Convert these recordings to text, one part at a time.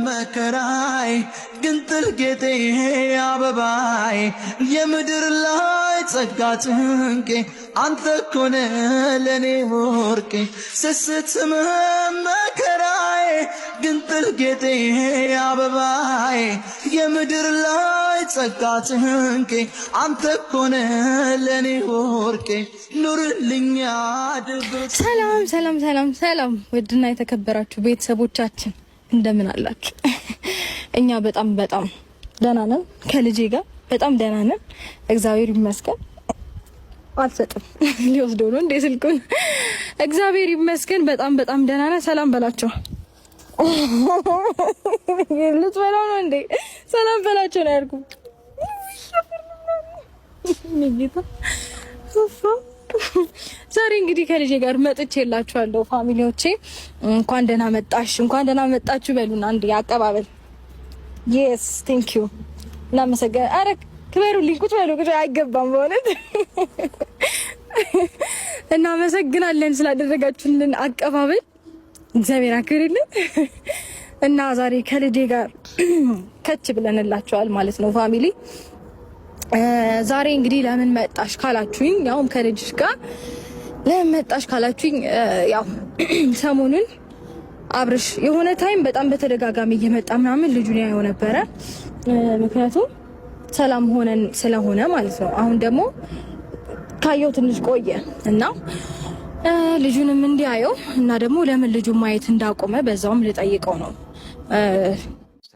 መከራይ ግንጥል ጌጤ አበባይ የምድር ላይ ጸጋ ጭንቄ አንተ ኮነ ለኔ ወርቄ ስስት መከራይ ግንጥል ጌጤ አበባይ የምድር ላይ ጸጋ ጭንቄ አንተ ኮነ ለኔ ወርቄ ኑርልኛ ድብቅ። ሰላም ሰላም ሰላም ሰላም ውድና የተከበራችሁ ቤተሰቦቻችን እንደምን አላችሁ? እኛ በጣም ደህና ነን። ከልጄ ጋር በጣም ደህና ነን፣ እግዚአብሔር ይመስገን። አልሰጥም ሊወስደው ነው እንዴ ስልኩን? እግዚአብሔር ይመስገን በጣም ደህና ነን። ሰላም በላቸው። ልትበላው ነው እንዴ? ሰላም በላቸው ነው ያልኩት። ዛሬ እንግዲህ ከልጄ ጋር መጥቼላችኋለሁ ፋሚሊዎቼ። እንኳን ደህና መጣሽ፣ እንኳን ደህና መጣችሁ በሉና አንዴ አቀባበል። yes thank you እናመሰግናለን። አረ ክበሩልኝ፣ ቁጭ በሉ። አይገባም በእውነት እናመሰግናለን ስላደረጋችሁልን አቀባበል፣ እግዚአብሔር አክብርልን። እና ዛሬ ከልጄ ጋር ከች ብለንላችኋል ማለት ነው ፋሚሊ። ዛሬ እንግዲህ ለምን መጣሽ ካላችሁኝ፣ ያውም ከልጅሽ ጋር ለምን መጣሽ ካላችሁኝ፣ ያው ሰሞኑን አብርሽ የሆነ ታይም በጣም በተደጋጋሚ እየመጣ ምናምን ልጁን ያየው ነበረ። ምክንያቱም ሰላም ሆነን ስለሆነ ማለት ነው። አሁን ደግሞ ካየው ትንሽ ቆየ እና ልጁንም እንዲያየው እና ደግሞ ለምን ልጁን ማየት እንዳቆመ በዛውም ልጠይቀው ነው።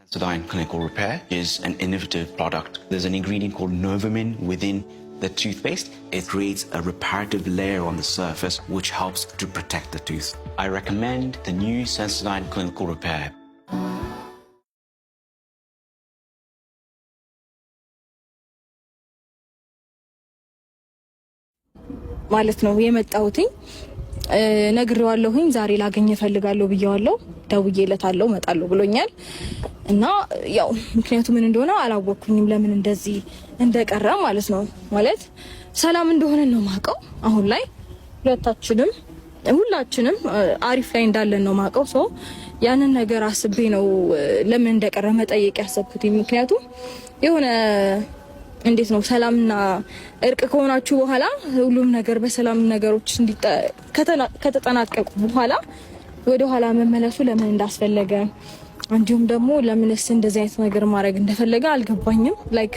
Sensodyne Clinical Repair is an innovative product. There's an ingredient called Novomin within the toothpaste. It creates a reparative layer on the surface which helps to protect the tooth. I recommend the new Sensodyne Clinical Repair. ማለት ነው የመጣሁትኝ ነግሬዋለሁኝ። ዛሬ ላገኘ እፈልጋለሁ ብዬዋለሁ። ደውዬለታለሁ እመጣለሁ ብሎኛል። እና ያው ምክንያቱ ምን እንደሆነ አላወኩኝም፣ ለምን እንደዚህ እንደቀረ ማለት ነው። ማለት ሰላም እንደሆነ ነው ማቀው። አሁን ላይ ሁላችንም አሪፍ ላይ እንዳለን ነው ማቀው። ሶ ያንን ነገር አስቤ ነው ለምን እንደቀረ መጠየቅ ያሰብኩት። ምክንያቱም የሆነ እንዴት ነው ሰላምና እርቅ ከሆናችሁ በኋላ ሁሉም ነገር በሰላም ነገሮች ከተጠናቀቁ በኋላ ወደ ኋላ መመለሱ ለምን እንዳስፈለገ እንዲሁም ደግሞ ለምንስ እንደዚህ አይነት ነገር ማድረግ እንደፈለገ አልገባኝም። ላይክ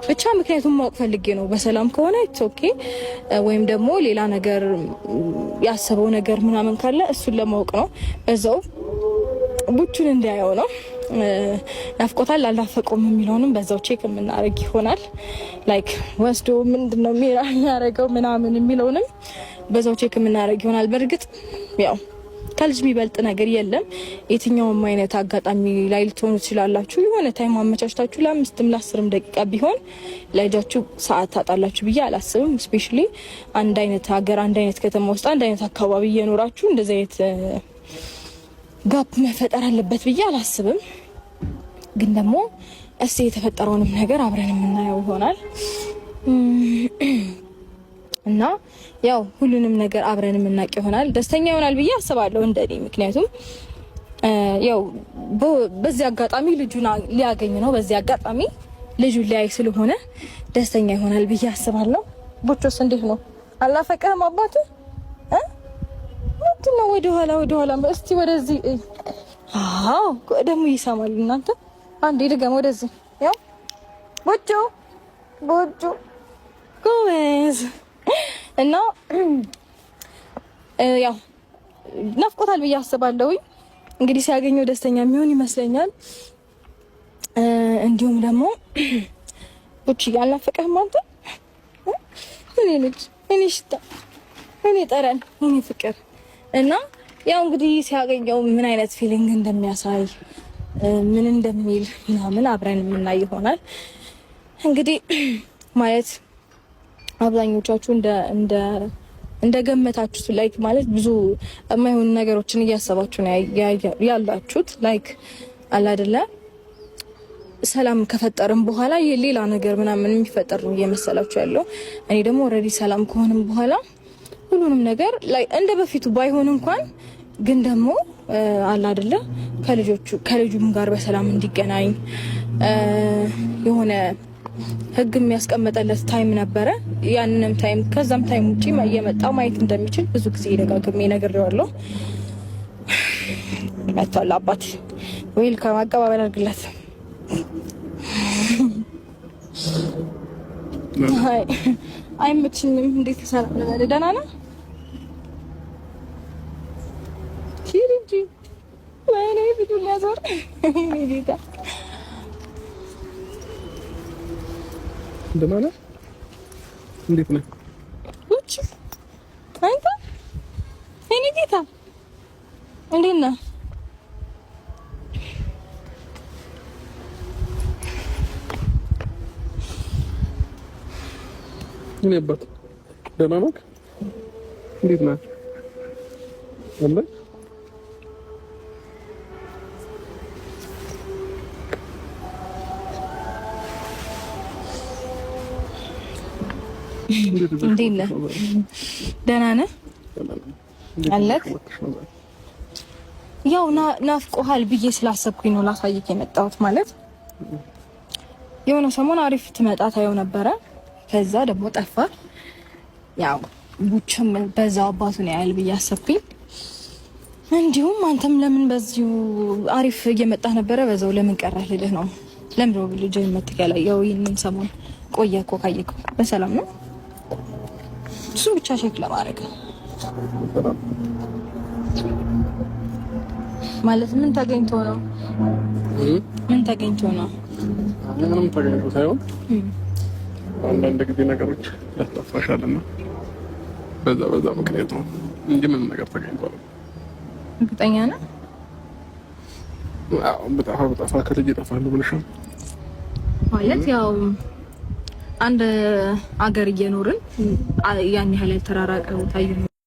ብቻ ምክንያቱም ማወቅ ፈልጌ ነው። በሰላም ከሆነ ኢትስ ኦኬ፣ ወይም ደግሞ ሌላ ነገር ያሰበው ነገር ምናምን ካለ እሱን ለማወቅ ነው። በዛው ቡቹን እንዲያየው ነው። ናፍቆታል አልናፈቀውም የሚለውንም በዛው ቼክ የምናደርግ ይሆናል። ላይክ ወስዶ ምንድነው የሚያደርገው ምናምን የሚለውንም በዛው ቼክ የምናደርግ ይሆናል። በእርግጥ ያው ከልጅ የሚበልጥ ነገር የለም። የትኛውም አይነት አጋጣሚ ላይ ልትሆኑ ትችላላችሁ። የሆነ ታይም አመቻችታችሁ ለ5ም ለ10ም ደቂቃ ቢሆን ለልጃችሁ ሰዓት ታጣላችሁ ብዬ አላስብም። ስፔሻሊ አንድ አይነት ሀገር፣ አንድ አይነት ከተማ ውስጥ፣ አንድ አይነት አካባቢ እየኖራችሁ እንደዚህ አይነት ጋፕ መፈጠር አለበት ብዬ አላስብም። ግን ደግሞ የተፈጠረውንም ነገር አብረን የምናየው ይሆናል እና ያው ሁሉንም ነገር አብረን የምናውቅ ይሆናል። ደስተኛ ይሆናል ብዬ አስባለሁ እንደኔ። ምክንያቱም ያው በዚህ አጋጣሚ ልጁን ሊያገኝ ነው። በዚህ አጋጣሚ ልጁን ሊያይ ስለሆነ ደስተኛ ይሆናል ብዬ አስባለሁ። ቦቾስ እንዴት ነው? አላፈቀህም አባቱ? ነው ወደ ኋላ እስቲ ወደዚህ። አዎ ደግሞ ይሰማል። እናንተ አንዴ ድገም ወደዚህ። ያው ቦቾ ጎበዝ። እና ያው ናፍቆታል ብዬ አስባለሁ። እንግዲህ ሲያገኘው ደስተኛ የሚሆን ይመስለኛል። እንዲሁም ደግሞ ቦቾ ያልናፈቀህም አንተ? እኔ ልጅ፣ እኔ ሽታ፣ እኔ ጠረን፣ እኔ ፍቅር እና ያው እንግዲህ ሲያገኘው ምን አይነት ፊሊንግ እንደሚያሳይ ምን እንደሚል ምናምን አብረን የምናይ ይሆናል። እንግዲህ ማለት አብዛኞቻችሁ እንደገመታችሁት ላይክ ማለት ብዙ የማይሆኑ ነገሮችን እያሰባችሁ ነው ያላችሁት። ላይክ አለ አይደለ ሰላም ከፈጠርን በኋላ የሌላ ነገር ምናምን የሚፈጠር ነው እየመሰላችሁ ያለው። እኔ ደግሞ ኦልሬዲ ሰላም ከሆነም በኋላ ሁሉንም ነገር ላይ እንደ በፊቱ ባይሆን እንኳን ግን ደግሞ አለ አይደለ ከልጁም ጋር በሰላም እንዲገናኝ የሆነ ህግ የሚያስቀምጠለት ታይም ነበረ። ያንንም ታይም ከዛም ታይም ውጪ እየመጣ ማየት እንደሚችል ብዙ ጊዜ ደጋግሜ ነግሬዋለሁ። መጥቷል አባት ወይል ከማቀባበል አድርግለት። አይ አይመችኝም። እንዴት ሰላም ለማለት ደህና ነው ኪሪጂ ወይኔ ቪዲዮ ያዞር ቪዲዮ ደህና ነህ? እንዴት ነህ? ውጭ አንተ እኔ ጌታ እንዴት ነህ? እኔ አባት ደህና ነህ? እንዴት ነህ? አለ እንዴት ነህ? ደህና ነህ? አለክ? ያው ናፍቆሃል ብዬ ስላሰብኩኝ ነው ላሳይክ የመጣሁት። ማለት የሆነ ሰሞን አሪፍ ትመጣ ታየው ነበረ፣ ከዛ ደግሞ ጠፋ። ያው ቡችም በዛው አባቱን ያያል ብዬ አሰብኩኝ። እንዲሁም አንተም ለምን በዚሁ አሪፍ እየመጣህ ነበረ፣ በዛው ለምን ቀረህ ልልህ ነው። ለምን ነው ልጅ የምትከላ? ያው ይሄንን ሰሞን ቆየ እኮ ካየከው በሰላም ነው። እሱም ብቻ ቼክ ለማድረግ ማለት ምን ተገኝቶ ነው? ምን ተገኝቶ ነው? ምንም ተገኝቶ ሳይሆን አንዳንድ ጊዜ ነገሮች ያስጠፋሻልና በዛ ምክንያት ነው እንጂ ምንም ነገር ተገኝቶ ነው። እርግጠኛ ነህ? አዎ በጣፋ ከልጅ እጠፋለሁ ብለሻል ማለት ያው አንድ አገር እየኖርን ያን ያህል ተራራቀ ታዩ